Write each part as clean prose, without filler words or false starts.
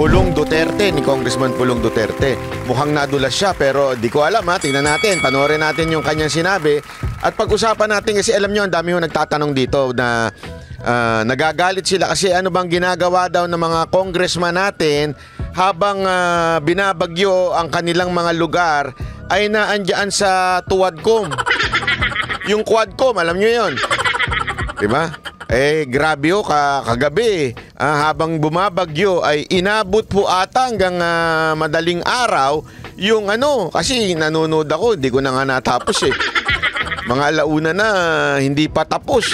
Pulong Duterte, ni Congressman Pulong Duterte. Mukhang nadulas siya pero di ko alam ha. Tingnan natin, panoorin natin yung kanyang sinabi. At pag-usapan natin kasi alam nyo, ang dami yung nagtatanong dito na nagagalit sila kasi ano bang ginagawa daw ng mga congressman natin habang binabagyo ang kanilang mga lugar ay naandyan sa Tuwadcom. Yung Quadcom, alam nyo yun. Diba? Grabe o, kagabi, habang bumabagyo ay inabot po ata hanggang madaling araw yung kasi nanonood ako, hindi ko na nga natapos eh. Mga alauna na, hindi pa tapos.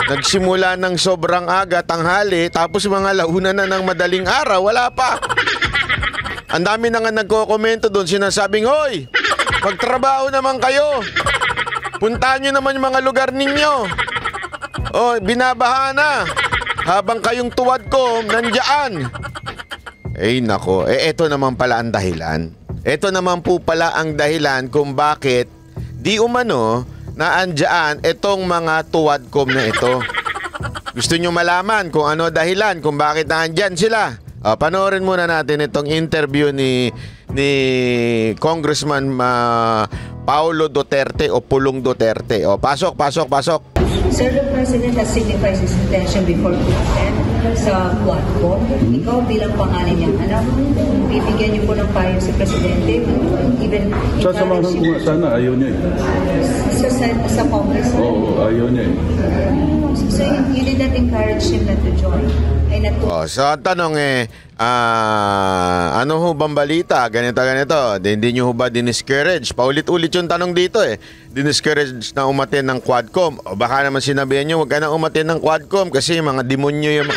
Nagsimula ng sobrang aga, tanghali, tapos mga alauna na ng madaling araw, wala pa. Ang dami na nga nagko-komento doon, sinasabing, hoy, magtrabaho naman kayo. Puntahan nyo naman yung mga lugar ninyo. Binabaha na. Habang kayong Tuwadcom, nandiyan. Nako. Ito naman pala ang dahilan. Ito naman po pala ang dahilan kung bakit di umano na andyan itong mga Tuwadcom na ito. Gusto nyo malaman kung ano dahilan, kung bakit nandyan sila? Panoorin muna natin itong interview ni Congressman Paulo Duterte o Pulong Duterte. Pasok. Sir, the President has signified his intention before to attend sa Quadcom. Ikaw bilang pangalan niyang anak, bibigyan niyo po ng payo si Presidente, even sasamahan ko nga sana, ayaw niya sa Congress. Oo, ayaw niya So you did not encourage him not to join? So ang tanong ano ho bang balita? Ganito. Hindi nyo ho ba diniscourage? Paulit-ulit yung tanong dito Diniscourage na umatin ng Quadcom. O baka naman sinabihan nyo, huwag ka na umatin ng Quadcom kasi mga demonyo yung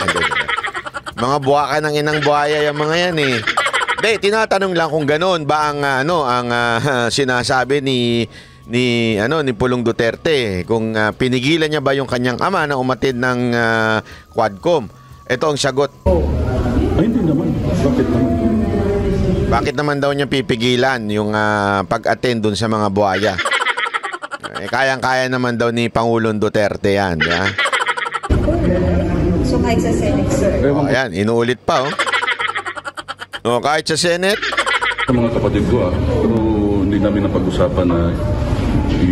mga buwaka ng inang buhaya yung mga yan Hindi, tinatanong lang kung gano'n ba ang sinasabi ni Pulong Duterte kung pinigilan niya ba yung kanyang ama na umatid ng Quadcom. Ito ang sagot. Ay, hindi naman. Bakit naman? Bakit naman daw niya pipigilan yung pag-attend dun sa mga buhaya? Kayang-kaya naman daw ni Pangulong Duterte yan. Yeah? So kahit sa Senate, sir? Ayan, inuulit pa kahit sa Senate? Sa mga kapatid ko pero hindi namin napag-usapan na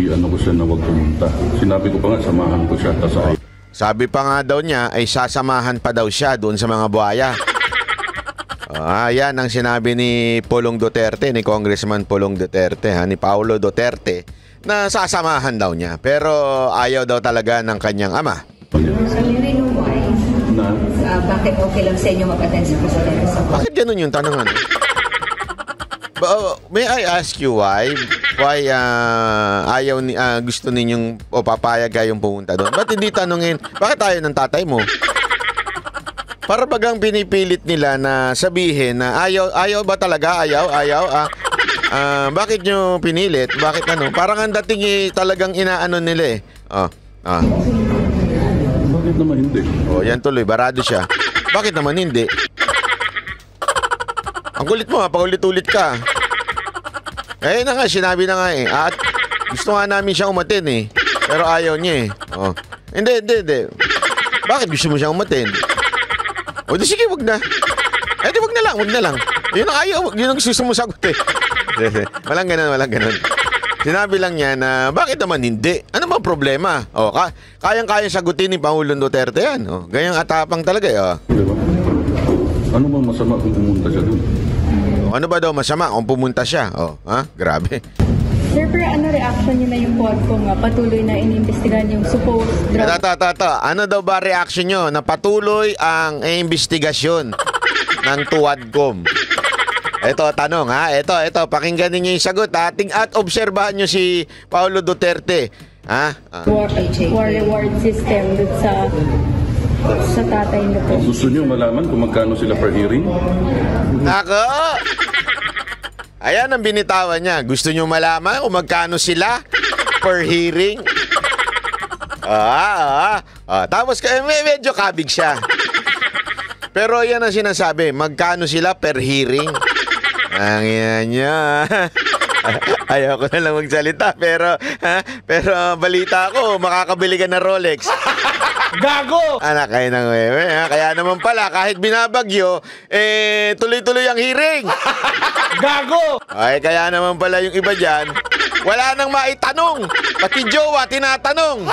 ko siya na huwag pumunta. Sinabi ko pa nga, samahan ko siya. Sabi pa nga daw niya ay sasamahan pa daw siya doon sa mga buhaya. Yan ang sinabi ni Pulong Duterte, ni Congressman Pulong Duterte, ni Paulo Duterte, na sasamahan daw niya. Pero ayaw daw talaga ng kanyang ama. So you know why? Bakit okay lang sa inyo mag-attend si Presidente sa Quadcom? Bakit ganun yung tanong? May I ask you why? Why gusto ninyong papayag kayong pumunta doon? Ba't hindi tanungin, bakit ayaw ng tatay mo? Para bagang pinipilit nila na sabihin na ayaw ba talaga? Bakit nyo pinilit? Bakit Parang ang dating talagang inaano nila Bakit naman hindi? Yan tuloy, barado siya. Bakit naman hindi? Ang kulit mo paulit-ulit ka. Sinabi na nga At gusto nga namin siya umatin pero ayaw niya Hindi. Bakit gusto mo siya umatin? Di sige, wag na. Wag na lang. Yun ang ayaw, yun ang gusto mo sagot Walang ganun. Sinabi lang niya na bakit naman hindi? Ano bang problema? Kayang-kayang sagutin ni Pangulong Duterte yan. Ganyang atapang talaga Diba? Ano bang masama kung pumunta siya doon? Ano ba daw masama kung pumunta siya? Grabe. Sir, pero ano reaction niyo na yung Quadcom patuloy na inimbestigahan yung supposed drug? Ano daw ba reaction nyo na patuloy ang investigasyon ng Tuwadcom? Ito, tanong Ito, pakinggan niyo yung sagot At obserbahan nyo si Paulo Duterte. War reward system dun sa tatay na po. Gusto niyo malaman kung magkano sila per hearing? Nako! Ayan ang binitawan niya. Gusto niyo malaman kung magkano sila per hearing? Tapos medyo kabig siya. Pero yan ang sinasabi, magkano sila per hearing? Ang yan niya. Ayoko na lang magsalita pero balita ko makakabili ka ng Rolex. Gago! Anak kayo ng wewe, ha? Kaya naman pala, kahit binabagyo, tuloy-tuloy ang hearing. Gago! Ay, kaya naman pala yung iba dyan, wala nang maitanong. Pati jowa, tinatanong.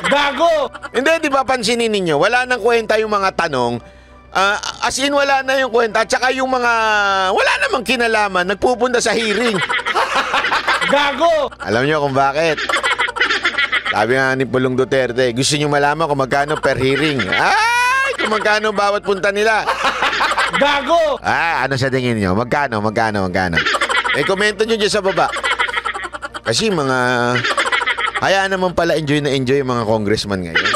Gago! Hindi, di ba pansinin ninyo, wala nang kwenta yung mga tanong. As in, wala na yung kwenta. At saka yung mga, wala namang kinalaman, nagpupunta sa hearing. Gago! Alam nyo kung bakit? Sabi nga ni Pulong Duterte, gusto nyo malaman kung magkano per hearing. Ay, kung magkano bawat punta nila. Gago! Ano sa tingin nyo? Magkano? Komento nyo dyan sa baba. Kasi kaya naman pala enjoy na enjoy yung mga congressman ngayon.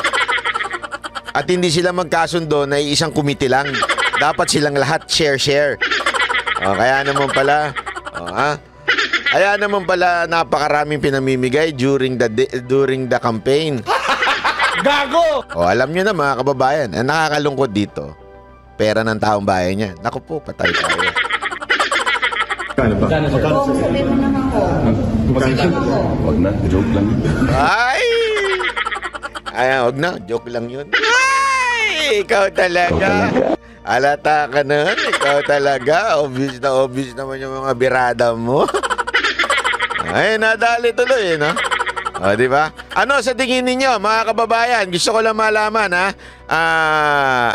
At hindi sila magkasundo na isang komite lang. Dapat silang lahat share. Kaya naman pala, kaya naman pala napakaraming pinamimigay during the campaign. Gago! Alam nyo na mga kababayan, ang nakakalungkot dito, pera ng taong bayan yan. Naku po, patay tayo. Oo, sabihin mo naman ko. Wag na, joke lang. Wag na, joke lang yun. Ay, ikaw talaga. Alata ka nun, ikaw talaga. Obvious naman yung mga birada mo. Ay, nadali tuloy, no? Di ba? Ano sa tingin ninyo, mga kababayan? Gusto ko lang malaman, ha?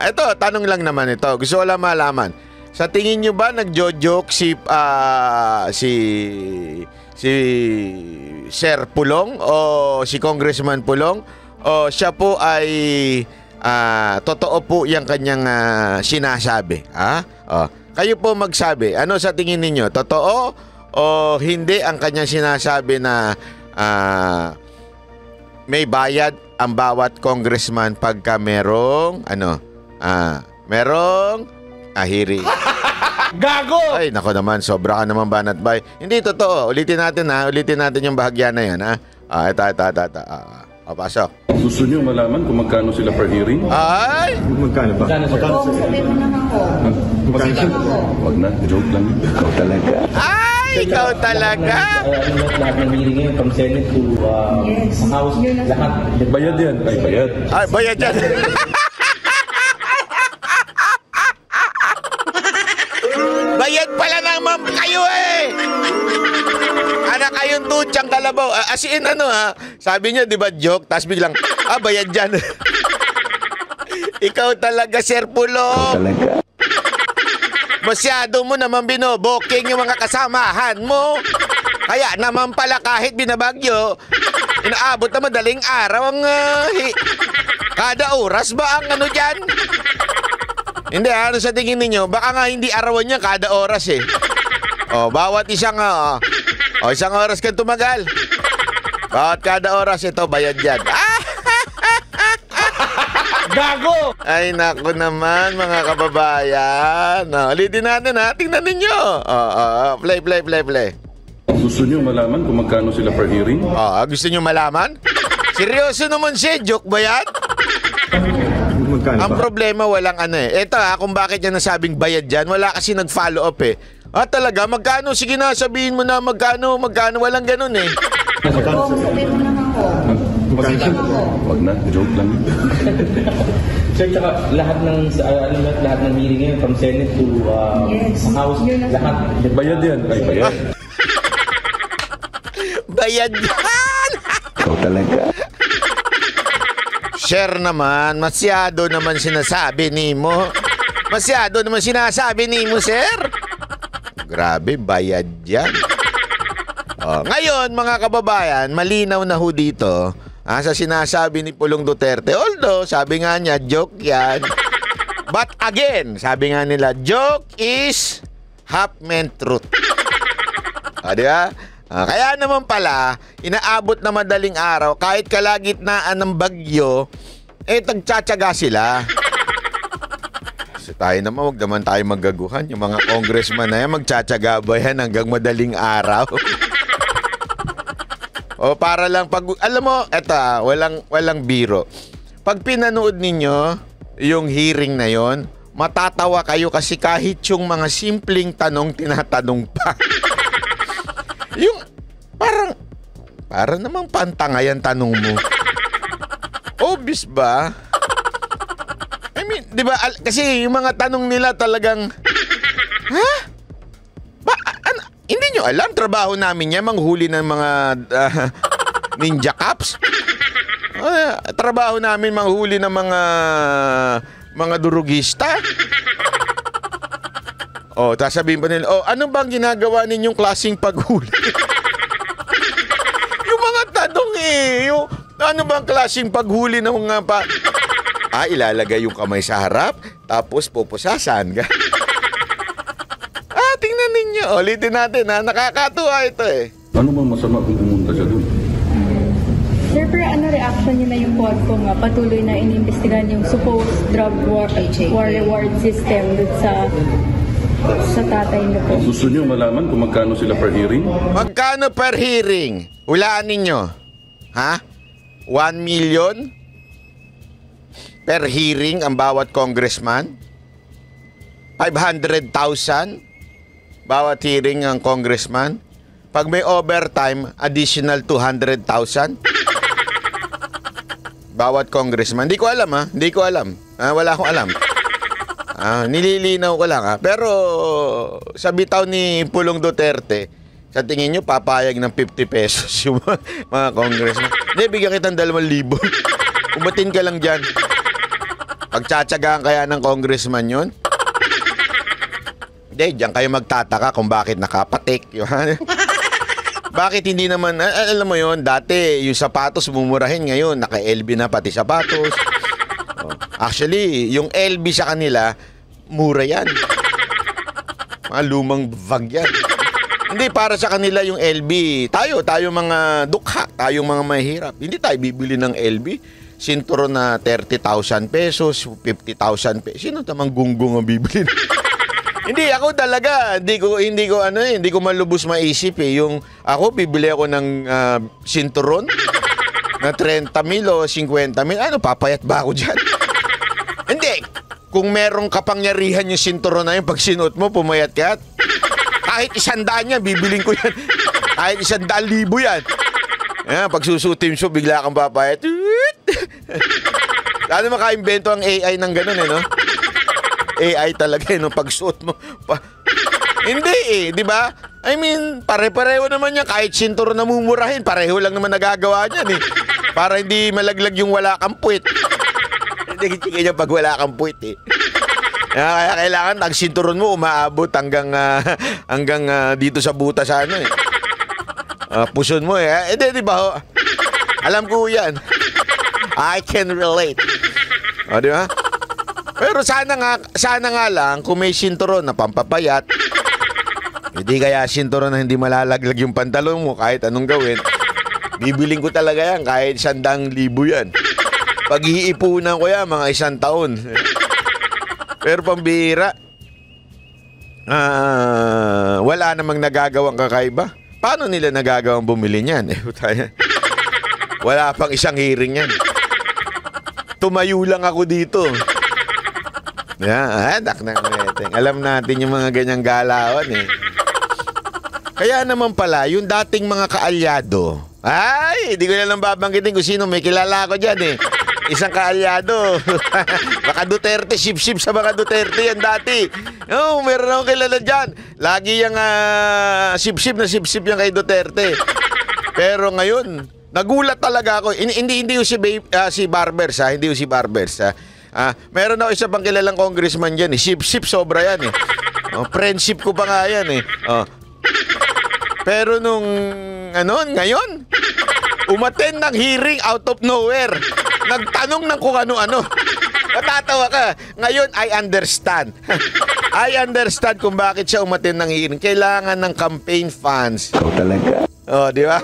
Ito, tanong lang naman ito. Gusto ko lang malaman. Sa tingin nyo ba nagjo-joke si Sir Pulong o si Congressman Pulong o siya po ay totoo po yung kanyang sinasabi? Kayo po magsabi. Ano sa tingin ninyo? Totoo o hindi ang kanyang sinasabi na may bayad ang bawat congressman pagka merong hearing? Gago! Ay, nako naman, sobra ka naman banat bay. Hindi totoo. Ulitin natin yung bahagya na yan, ha? Ito. Pasok. Gusto nyo malaman kung magkano sila per hearing? Ay! Magkano ba? Oo, sabihin mo naman ko. Wag na, joke lang. Ikaw talaga. Lahat ng hearing ngayon, from Senate to House, lahat. Bayad yan. Ay, bayad. Ay, bayad yan. Bayad pala naman kayo Anak kayong tutsang kalabaw. As in sabi niya, di ba joke? Tapos biglang, bayad dyan. Ikaw talaga, Sir Pulong. Masyado mo naman binoboking yung mga kasamahan mo. Kaya naman pala kahit binabagyo, inaabot na madaling araw ang kada oras ba ang dyan? Hindi, ano sa tingin ninyo? Baka nga hindi arawan niya kada oras bawat isang isang oras kang tumagal. Bawat kada oras ito, bayad yan. Gago! Ay, naku naman, mga kababayan. Ulitin natin, tingnan ninyo. Play. Gusto nyo malaman kung magkano sila per hearing? Gusto nyo malaman? Seryoso naman siya, joke ba yan? Ang problema, walang Ito kung bakit niya nasabing bayad dyan, wala kasi nag-follow up talaga, magkano? Sige na, sabihin mo na magkano, walang ganun Oo, sabihin mo naman ko. Wag na, joke lang. Sir, tsaka lahat ng hearing ngayon, from Senate to House, lahat. Bayad yan. Ay, bayad. Bayad yan! Ikaw talaga. Share naman, masyado naman sinasabi ni mo. Masyado naman sinasabi ni mo, sir. Grabe, bayad yan. Ngayon, mga kababayan, malinaw na ho dito sa sinasabi ni Pulong Duterte. Although, sabi nga niya, joke yan. But again, sabi nga nila, joke is half meant truth. Di ba? Kaya naman pala, inaabot na madaling araw, kahit kalagitnaan ng bagyo, tagtsatsaga sila. Kasi tayo naman, wag naman tayo magaguhan. Yung mga congressman na yan, magtsatsaga ba yan hanggang madaling araw? Para lang alam mo, eto walang biro. Pag pinanood ninyo yung hearing na yon, matatawa kayo kasi kahit yung mga simpleng tanong tinatanong pa. Yung parang namang pantangayan tanong mo. Obvious ba? I mean, di ba, kasi yung mga tanong nila talagang, ha? Hindi nyo alam, trabaho namin yan, manghuli ng mga ninja cops. Trabaho namin manghuli ng mga durugista. Sasabihin pa nila, ano bang ginagawa ninyong klaseng paghuli? Yung mga tanong yung, ano bang klaseng paghuli ng mga ilalagay yung kamay sa harap, tapos pupusasan. Tingnan ninyo. Ulitin natin, ha? Nakakatuwa ito eh. Ano bang masama kung pumunta siya doon? Sir, pero ano reaction niyo na yung Quadcom nga patuloy na inimbestigahan yung supposed drug war reward system dun sa tatay niyo po? Gusto niyo malaman kung magkano sila per hearing? Magkano per hearing? Hulaan ninyo. Ha? 1 million per hearing ang bawat congressman? 500,000 bawat hearing ang congressman? Pag may overtime, additional 200,000 bawat congressman. Hindi ko alam, ha? Hindi ko alam. Wala akong alam. Nililinaw ko lang, ha? Pero sa bitaw ni Pulong Duterte, sa tingin nyo, papayag ng 50 pesos yung mga congressman. Hindi, bigyan kitang 2,000. Umatin ka lang dyan. Pagtsatsagaan kaya ng congressman yun? Hindi, diyan kayo magtataka kung bakit nakapatik. Bakit hindi naman, alam mo yon, dati yung sapatos mumurahin, ngayon naka-LB na pati sapatos. Actually, yung LB sa kanila, mura yan. Mga lumang bag yan. Hindi, para sa kanila yung LB, tayo mga dukha, tayo mga mahirap. Hindi tayo bibili ng LB. Sinturon na 30,000 pesos, 50,000 pesos. Sino tamang gunggong ang bibili? Hindi, ako talaga, hindi ko malubos maisip eh. Yung ako, bibili ako ng sinturon na 30,000 o 50,000. Ano, papayat ba ako dyan? Hindi, kung merong kapangyarihan yung sinturon na yun, pag sinuot mo, pumayat ka. Kahit 100 yan, bibiling ko yan. Kahit 100,000 yan. Pag susutin mo, bigla kang papayat. Ano makaimbento ang AI ng ganun eh, no? AI talaga no, pagsuot mo. Hindi eh, di ba? I mean, pare-pareho naman yan. Kahit sinturon na mumurahin, pareho lang naman nagagawa niyan eh. Para hindi malaglag yung wala kang puwit. Hindi kanya pag wala kang puwit eh. Kaya kailangan, ang sinturon mo umaabot hanggang dito sa butas ano eh. Puson mo eh. Di ba? Alam ko yan. I can relate. Di ba? Pero sana nga lang kung may sinturon na pampapayat, hindi kaya sinturon na hindi malalaglag yung pantalon mo kahit anong gawin. Bibiling ko talaga yan kahit 100,000 yan. Pag-iipunan ko yan mga 1 taon. Pero pambihira, wala namang nagagawang kakaiba. Paano nila nagagawang bumili niyan? Wala pang isang hearing yan. Tumayo lang ako dito. Anak ng meteng. Alam natin yung mga ganyang galawan eh. Kaya naman pala, yung dating mga kaalyado, hindi ko na lang babanggitin kung sino, may kilala ko dyan eh. Isang kaalyado. Baka Duterte, sip-sip sa mga Duterte yan dati. Meron akong kilala dyan. Lagi yung sip-sip yan kay Duterte. Pero ngayon, nagulat talaga ako. Hindi yung si Barbers, hindi yung si Barbers, meron ako isa pang kilalang congressman dyan eh. Sip-sip sobra yan eh. Friendship ko pa nga yan eh. Pero ngayon, umattend ng hearing out of nowhere. Nagtanong ng kung ano-ano. Matatawa ka. Ngayon, I understand. I understand kung bakit siya umattend ng hearing. Kailangan ng campaign funds. Talaga? Di ba?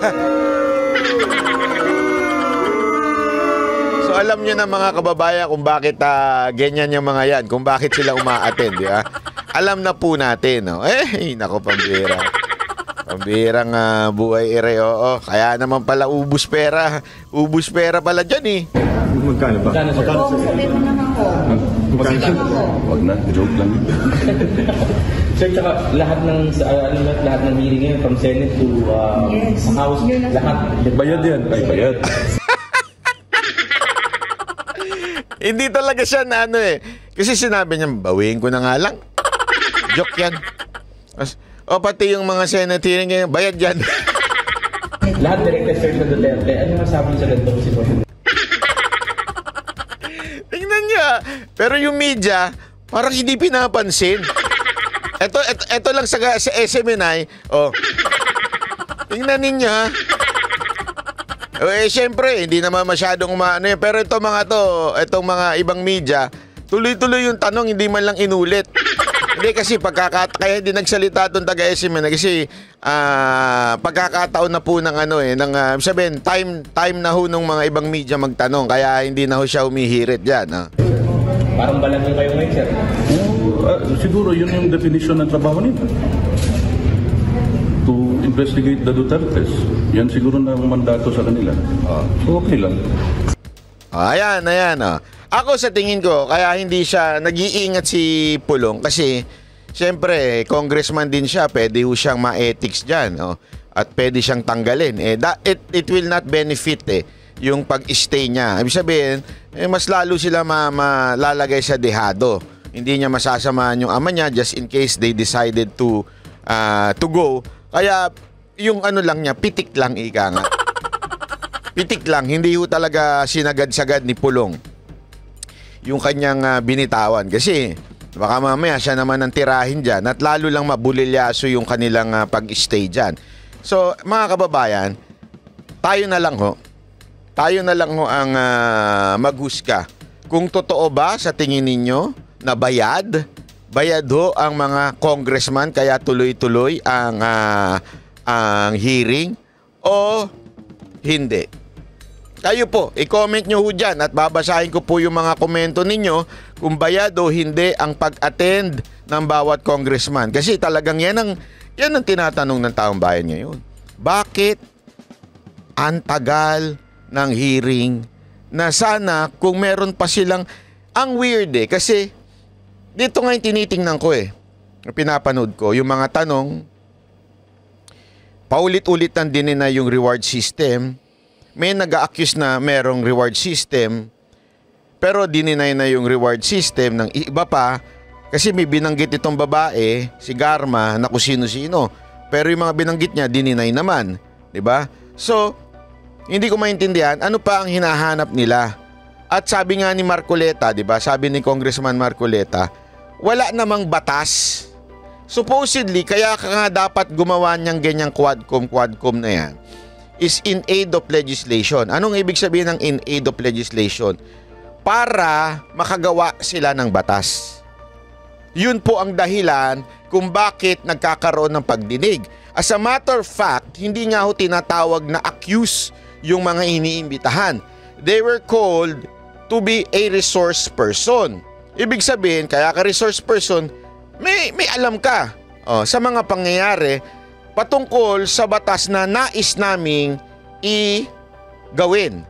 So alam nyo na mga kababayan kung bakit ganyan yung mga yan, kung bakit sila uma-attend, di ba? Alam na po natin, no? Nako, pambira. Pambirang buhay ere, oo. Kaya naman pala ubus pera. Ubus pera pala dyan eh. Magkano ba? Oo, sabihin mo naman ko. Wag na, joke lang. Sir, tsaka lahat ng hearing ngayon from Senate to Yes. House, lahat. Bayad yan. Ay, bayad. Hindi talaga siya na ano eh. Kasi sinabi niya, bawiin ko na nga lang. Joke yan. O pati yung mga Senate hearing ngayon, bayad yan. Lahat directed sir sa Duterte. Ano masabi sa ganitong sitwasyon? Tingnan niya. Pero yung media, parang hindi pinapansin. Ito lang sa SMNI. Oh. Tingnan ninyo ha. Siyempre, hindi naman masyadong umaano yun. Pero itong mga ibang media, tuloy-tuloy yung tanong, hindi man lang inulit. Hindi kasi kaya hindi nagsalita itong taga-SMNI kasi pagkakataon na po ng sabihin, time na ho nung mga ibang media magtanong, kaya hindi na ho siya umihirit dyan. Parang balang yung kayo ngayon, sir. Siguro yun yung definition ng trabaho nila. To investigate the Dutertes. Yan siguro na ang mandato sa kanila. So okay lang. Ayan. Ako sa tingin ko, kaya hindi siya nag-iingat si Pulong kasi siyempre, congressman din siya, pwede ho siyang ma-ethics dyan. At pwede siyang tanggalin. It will not benefit yung pag-stay niya. Ibig sabihin, mas lalo sila malalagay sa dehado. Hindi niya masasamahan yung ama niya just in case they decided to go. Kaya yung lang niya, pitik lang ika nga. Pitik lang, hindi ho talaga sinagad-sagad ni Pulong yung kanyang binitawan. Kasi baka mamaya siya naman ang tirahin dyan at lalo lang mabulilyaso yung kanilang pag-stay dyan. So mga kababayan, tayo na lang ho ang maghusga. Kung totoo ba sa tingin ninyo na bayad ho ang mga congressman kaya tuloy-tuloy ang hearing o hindi. Kayo po, i-comment nyo ho dyan at babasahin ko po yung mga komento ninyo kung bayad o hindi ang pag-attend ng bawat congressman. Kasi talagang yan ang tinatanong ng taong bayan ngayon. Bakit ang tagal ng hearing na sana kung meron pa silang, ang weird kasi dito nga yung tinitingnan ko pinapanood ko, yung mga tanong, paulit-ulit nang dinina yung reward system. May nag-a-accuse na merong reward system, pero dininay na yung reward system ng iba pa, kasi may binanggit itong babae, si Garma, na kung sino-sino. Pero yung mga binanggit niya, dininay naman. Diba? So, hindi ko maintindihan, ano pa ang hinahanap nila? At sabi nga ni Marcoleta, diba? Sabi ni Congressman Marcoleta, wala namang batas. Supposedly, kaya ka nga dapat gumawa niyang ganyang quadcom na yan, is in aid of legislation. Anong ibig sabihin ng in aid of legislation? Para makagawa sila ng batas. Yun po ang dahilan kung bakit nagkakaroon ng pagdinig. As a matter of fact, hindi nga ho tinatawag na accuse yung mga iniimbitahan. They were called to be a resource person. Ibig sabihin, kaya ka resource person, may alam ka sa mga pangyayari patungkol sa batas na nais naming gawin.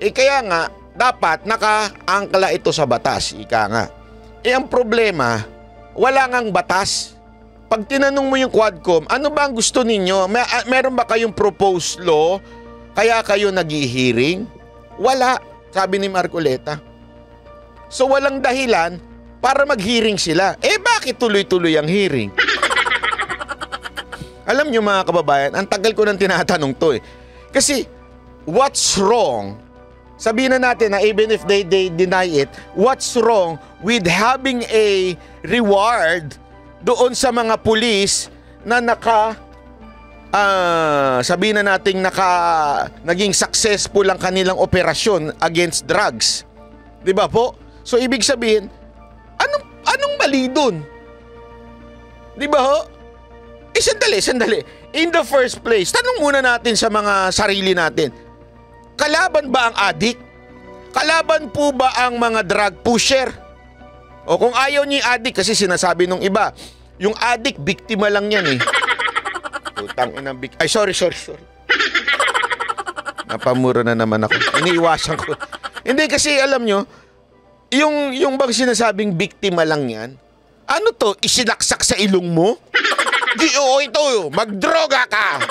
Kaya nga, dapat nakaangkla ito sa batas, ika nga. Ang problema, wala ngang batas. Pag tinanong mo yung Quadcom, ano ba ang gusto ninyo? Meron ba kayong proposed law? Kaya kayo nag-i-hearing? Wala, sabi ni Marcoleta. So walang dahilan para mag-hearing sila. Bakit tuloy-tuloy ang hearing? Alam nyo mga kababayan, ang tagal ko nang tinatanong to Kasi, what's wrong? Sabihin na natin na even if they deny it, what's wrong with having a reward doon sa mga pulis na sabihin na natin naging successful ang kanilang operasyon against drugs? Diba po? So, ibig sabihin, anong mali dun? Diba ho? Sandali. In the first place, tanong muna natin sa mga sarili natin. Kalaban ba ang addict? Kalaban po ba ang mga drug pusher? O kung ayaw niya yung addict, kasi sinasabi nung iba, yung addict, biktima lang yan Putang inang ay, sorry. Napamura na naman ako. Iniiwasan ko. Hindi kasi alam nyo, yung bang sinasabing biktima lang yan, ano to, isinaksak sa ilong mo? Ito, magdroga ka.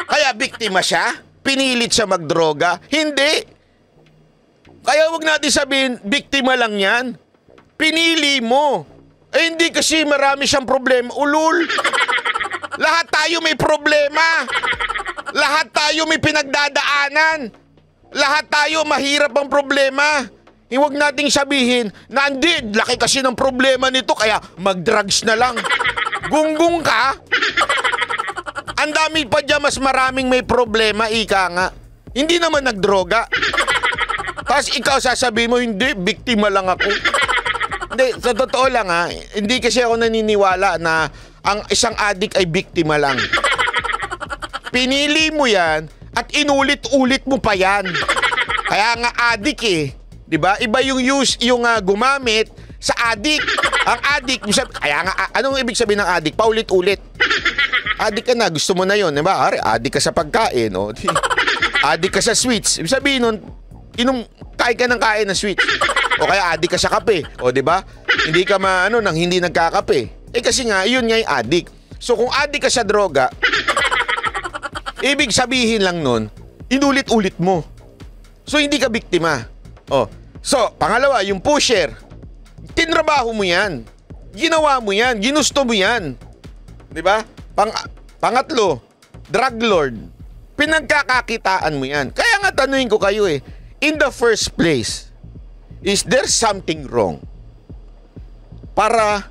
Kaya biktima siya? Pinilit siya magdroga? Hindi. Kaya wag natin sabihin, biktima lang yan. Pinili mo. Eh hindi kasi marami siyang problema. Ulul. Lahat tayo may problema. Lahat tayo may pinagdadaanan. Lahat tayo mahirap ang problema. Huwag nating sabihin na hindi, laki kasi ng problema nito kaya mag-drugs na lang. Gunggong ka. Ang dami pa dyan, mas maraming may problema, ika nga. Hindi naman nagdroga. Tapos ikaw sasabihin mo, hindi, biktima lang ako. Hindi, sa totoo lang ha, hindi kasi ako naniniwala na ang isang adik ay biktima lang. Pinili mo yan at inulit-ulit mo pa yan. Kaya nga adik eh. 'Di ba? Iba yung gumamit sa adik. Ang adik, kaya nga anong ibig sabihin ng adik? Paulit-ulit. Adik ka na, gusto mo na 'yon, 'di ba? Adik ka sa pagkain, oh. Adik ka sa sweets. Ibig sabihin nun, kain ka ng kain ng sweets. O kaya adik ka sa kape, o 'di ba? Hindi ka nang hindi nagkakape. Eh kasi nga, yun nga yung adik. So kung adik ka sa droga, ibig sabihin lang nun, inulit-ulit mo. So hindi ka biktima. Oh. So, pangalawa, yung pusher. Tinrabaho mo yan. Ginawa mo yan. Ginusto mo yan. 'Di ba? Pangatlo, drug lord. Pinagkakakitaan mo yan. Kaya nga tanungin ko kayo eh, in the first place, is there something wrong para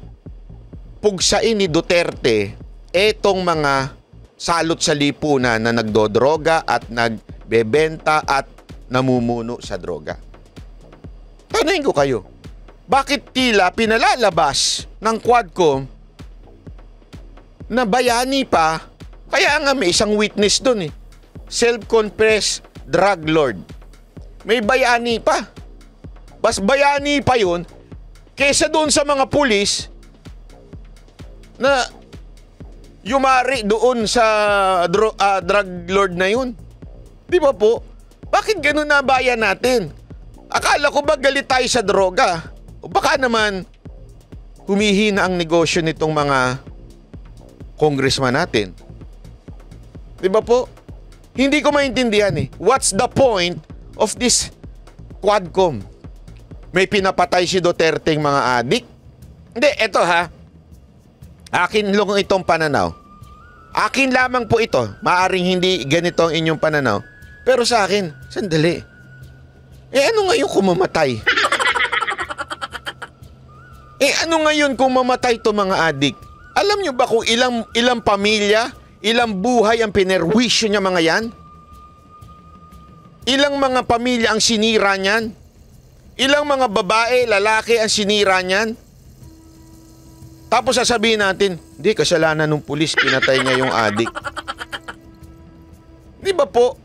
pugsain ni Duterte etong mga salot sa lipunan na nagdodroga at nagbebenta at namumuno sa droga? Tanungin ko kayo, bakit tila pinalalabas ng Quadcom na bayani pa? Kaya nga may isang witness doon eh. Self-confessed drug lord. May bayani pa. Bas bayani pa yun kesa doon sa mga pulis na yumari doon sa drug lord na yun. Di ba po? Bakit ganun na bayan natin? Akala ko ba galit tayo sa droga? O baka naman humihina ang negosyo nitong mga congressman natin. Di ba po? Hindi ko maintindihan eh. What's the point of this Quadcom? May pinapatay si Duterte ng mga adik? Hindi, eto ha. Akin lang itong pananaw. Akin lamang po ito. Maaring hindi ganito ang inyong pananaw. Pero sa akin, sandali. Ano ngayon kung mamatay? Ano ngayon kung mamatay to mga adik? Alam nyo ba kung ilang pamilya, ilang buhay ang pinerwisyo niya mga yan? Ilang mga pamilya ang sinira niyan? Ilang mga babae, lalaki ang sinira niyan? Tapos sasabihin natin, hindi, kasalanan ng pulis, pinatay niya yung adik. Di ba po?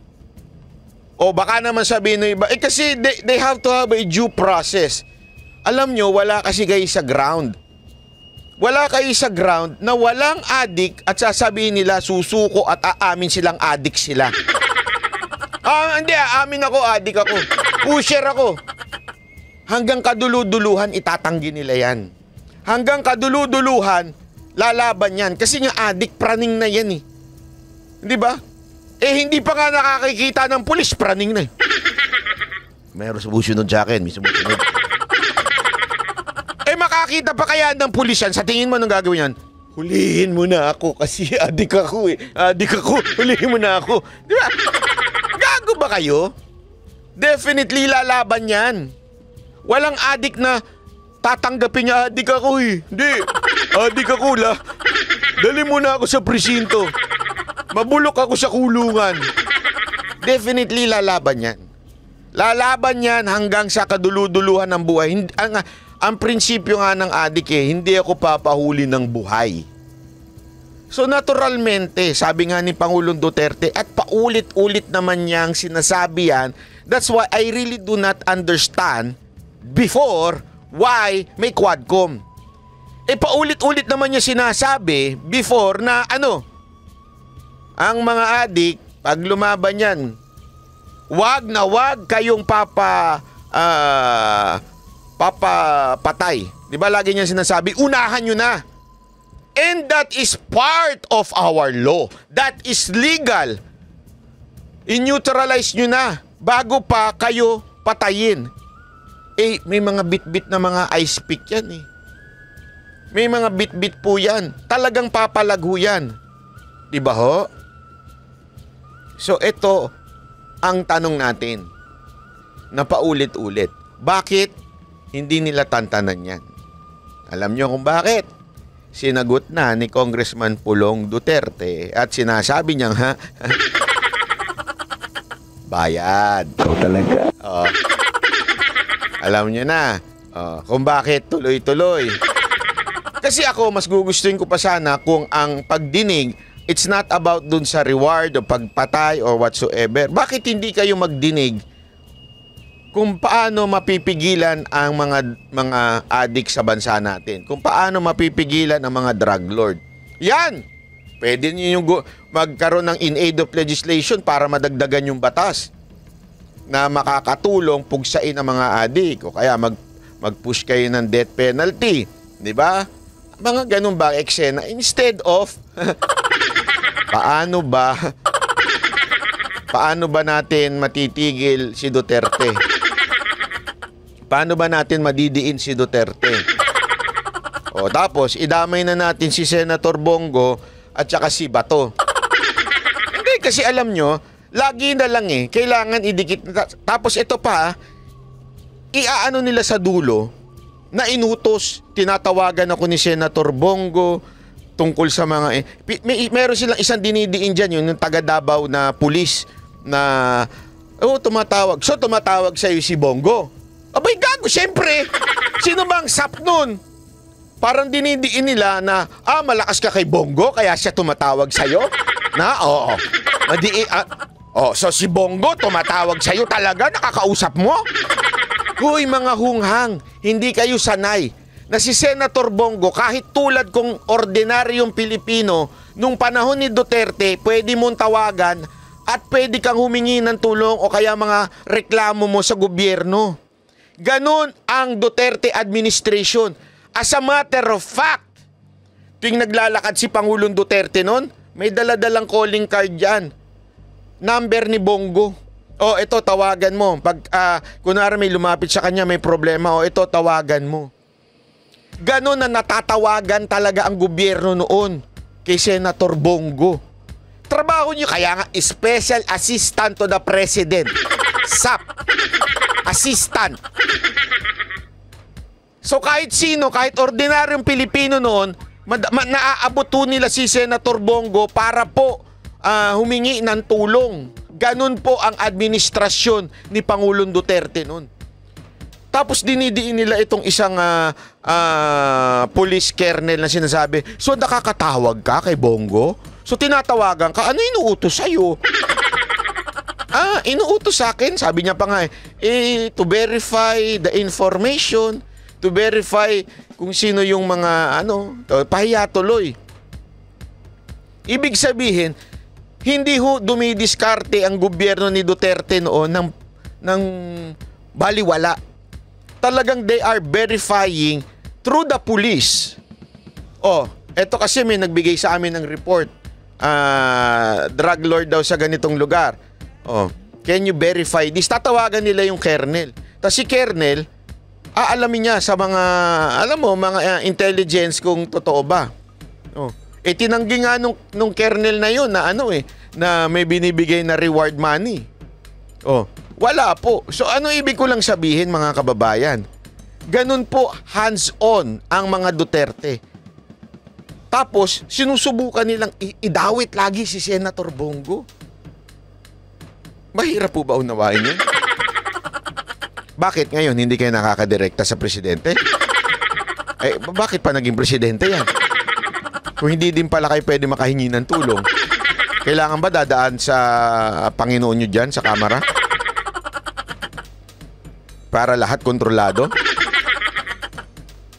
O baka naman sabihin ng iba, kasi they have to have a due process. Alam nyo, wala kasi kayo sa ground. Wala kayo sa ground na walang adik at sasabihin nila susuko at aamin silang adik sila. Hindi, aamin ako, adik ako. Pusher ako. Hanggang kaduluduluhan itatanggi nila yan. Hanggang kaduluduluhan, lalaban yan. Kasi nga adik, praning na yan eh. Di ba? Hindi pa nga nakakikita ng pulis, praning na eh. Meron sumusunod sa akin, may sumusunod. Makakita pa kaya ng pulis yan? Sa tingin mo nang gagawin yan? Hulihin mo na ako kasi adik ako eh. Adik ako, hulihin mo na ako. Di ba? Gago ba kayo? Definitely lalaban yan. Walang adik na tatanggapin niya, adik ako eh. Hindi, adik ako la. Dali mo na ako sa presinto. Mabulok ako sa kulungan. Definitely lalaban yan. Lalaban yan hanggang sa kaduluduluhan ng buhay. Ang prinsipyo nga ng adik hindi ako papahuli ng buhay. So naturalmente, sabi nga ni Pangulong Duterte, at paulit-ulit naman niyang sinasabi yan, that's why I really do not understand before why may Quadcom. Paulit-ulit naman niya sinasabi before na ang mga adik, pag lumaban yan, wag kayong papapatay. Di ba lagi niya sinasabi, unahan nyo na. And that is part of our law. That is legal. I-neutralize nyo na bago pa kayo patayin. Eh, may mga bit-bit na mga ice pick yan eh. May mga bit-bit po yan. Talagang papalago yan. Di ba ho? So, ito ang tanong natin na paulit-ulit. Bakit hindi nila tantanan yan? Alam nyo kung bakit? Sinagot na ni Congressman Pulong Duterte at sinasabi niya, ha? Bayad. Ikaw talaga. Oh. Alam nyo na kung bakit tuloy-tuloy. Kasi ako, mas gugustuhin ko pa sana kung ang pagdinig, it's not about dun sa reward o pagpatay or whatsoever. Bakit hindi kayo magdinig kung paano mapipigilan ang mga addict sa bansa natin? Kung paano mapipigilan ang mga drug lord? Yan! Pwede niyo yung magkaroon ng in aid of legislation para madagdagan yung batas na makakatulong pugsain ang mga adik o kaya mag-push kayo ng death penalty, di ba? Mga ganun ba eksena instead of paano ba natin matitigil si Duterte? Paano ba natin madidiin si Duterte? O tapos idamay na natin si Senator Bongo at saka si Bato. Hindi kasi alam nyo, lagi na lang kailangan idikit. Tapos ito pa, iaano nila sa dulo na inutos, tinatawagan ako ni Senator Bongo tungkol sa mga meron silang isang dinidiin dyan, yung taga Davao na pulis na tumatawag. So tumatawag sa'yo si Bongo. Abay gago, syempre. Sino bang sap nun? Parang dinidiin nila na, malakas ka kay Bongo, kaya siya tumatawag sa'yo? Na, oo. So si Bongo tumatawag sa'yo talaga, nakakausap mo? Huy, mga hunghang, hindi kayo sanay na si Senator Bongo, kahit tulad kong ordinaryong Pilipino, nung panahon ni Duterte, pwede mong tawagan at pwede kang humingi ng tulong o kaya mga reklamo mo sa gobyerno. Ganon ang Duterte administration. As a matter of fact, tuwing naglalakad si Pangulong Duterte noon, may daladalang calling card dyan. Number ni Bongo. Ito, tawagan mo. Pag, kunwari may lumapit sa kanya, may problema, ito, tawagan mo. Ganon na natatawagan talaga ang gobyerno noon kay Senator Bongo. Trabaho niyo kaya nga, Special Assistant to the President. SAP. Assistant. So kahit sino, kahit ordinaryong Pilipino noon, naaabot nila si Senator Bongo para po humingi ng tulong. Ganun po ang administrasyon ni Pangulong Duterte noon. Tapos dinidiin nila itong isang police colonel na sinasabi, so nakakatawag ka kay Bongo? So tinatawagan ka, ano inuutos sa'yo? Inuutos sa akin, sabi niya pa nga to verify the information, to verify kung sino yung mga pahiya tuloy. Ibig sabihin, hindi dumidiskarte ang gobyerno ni Duterte noon ng baliwala. Talagang they are verifying through the police. Eto kasi may nagbigay sa amin ng report. Drug lord daw sa ganitong lugar. Can you verify this? Tatawagan nila yung kernel. Tapos si kernel, aalamin niya sa mga, mga intelligence kung totoo ba. Tinanggi nga nung kernel na yun na na may binibigay na reward money. Wala po. So ano ibig ko lang sabihin, mga kababayan? Ganun po hands-on ang mga Duterte. Tapos sinusubukan nilang idawit lagi si Senator Bongo. Mahirap po ba unawain yun? Bakit ngayon hindi kayo nakakadirekta sa presidente? Bakit pa naging presidente yan? Kung hindi din pala kayo pwede makahingi ng tulong, kailangan ba dadaan sa Panginoon nyo dyan, sa kamera? Para lahat kontrolado?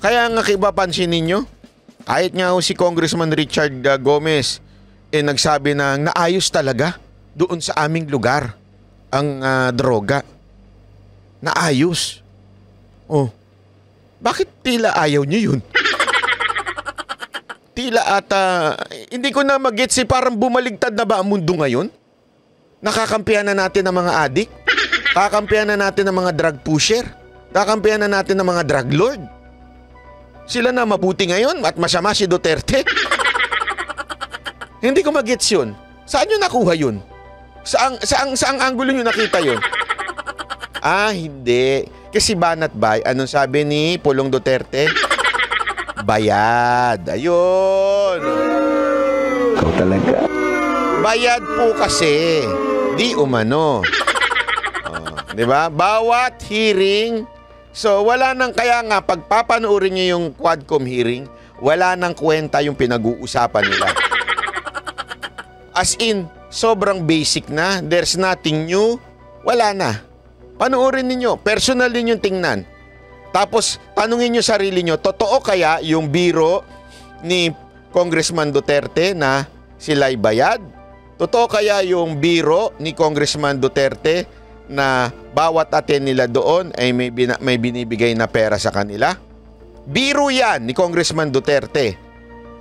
Kaya nga kibapansin ninyo, kahit nga si Congressman Richard Gomez, nagsabi na naayos talaga doon sa aming lugar ang droga. Naayos. Bakit tila ayaw nyo yun? Tila ata, hindi ko na mag-gets parang bumaligtad na ba ang mundo ngayon? Nakakampihan na natin ang mga adik? Kakampihan na natin ang mga drug pusher? Kakampihan na natin ng mga drug lord. Sila na mabuti ngayon at masama si Duterte. Hindi ko magets yun. Saan nyo nakuha yun? Saang angulo nyo nakita yun? Hindi. Kasi banat bay, anong sabi ni Pulong Duterte? Bayad. Ayun. Ikaw talaga. Bayad po kasi. Di umano. Di ba? Bawat hearing. So, wala nang, kaya nga, pagpapanoorin nyo yung Quadcom hearing, wala nang kwenta yung pinag-uusapan nila. As in, sobrang basic na. There's nothing new. Wala na. Panoorin ninyo. Personal din yung tingnan. Tapos, tanungin nyo sarili nyo, totoo kaya yung biro ni Congressman Duterte na sila'y bayad? Totoo kaya yung biro ni Congressman Duterte na bawat aten nila doon ay may binibigay na pera sa kanila? Biro yan ni Congressman Duterte.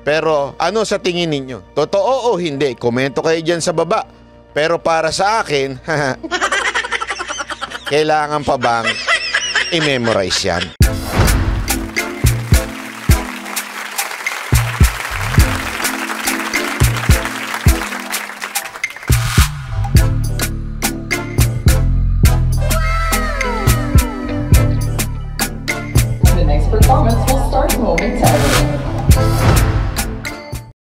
Pero ano sa tingin ninyo? Totoo o hindi? Komento kayo dyan sa baba. Pero para sa akin, kailangan pa bang i-memorize yan?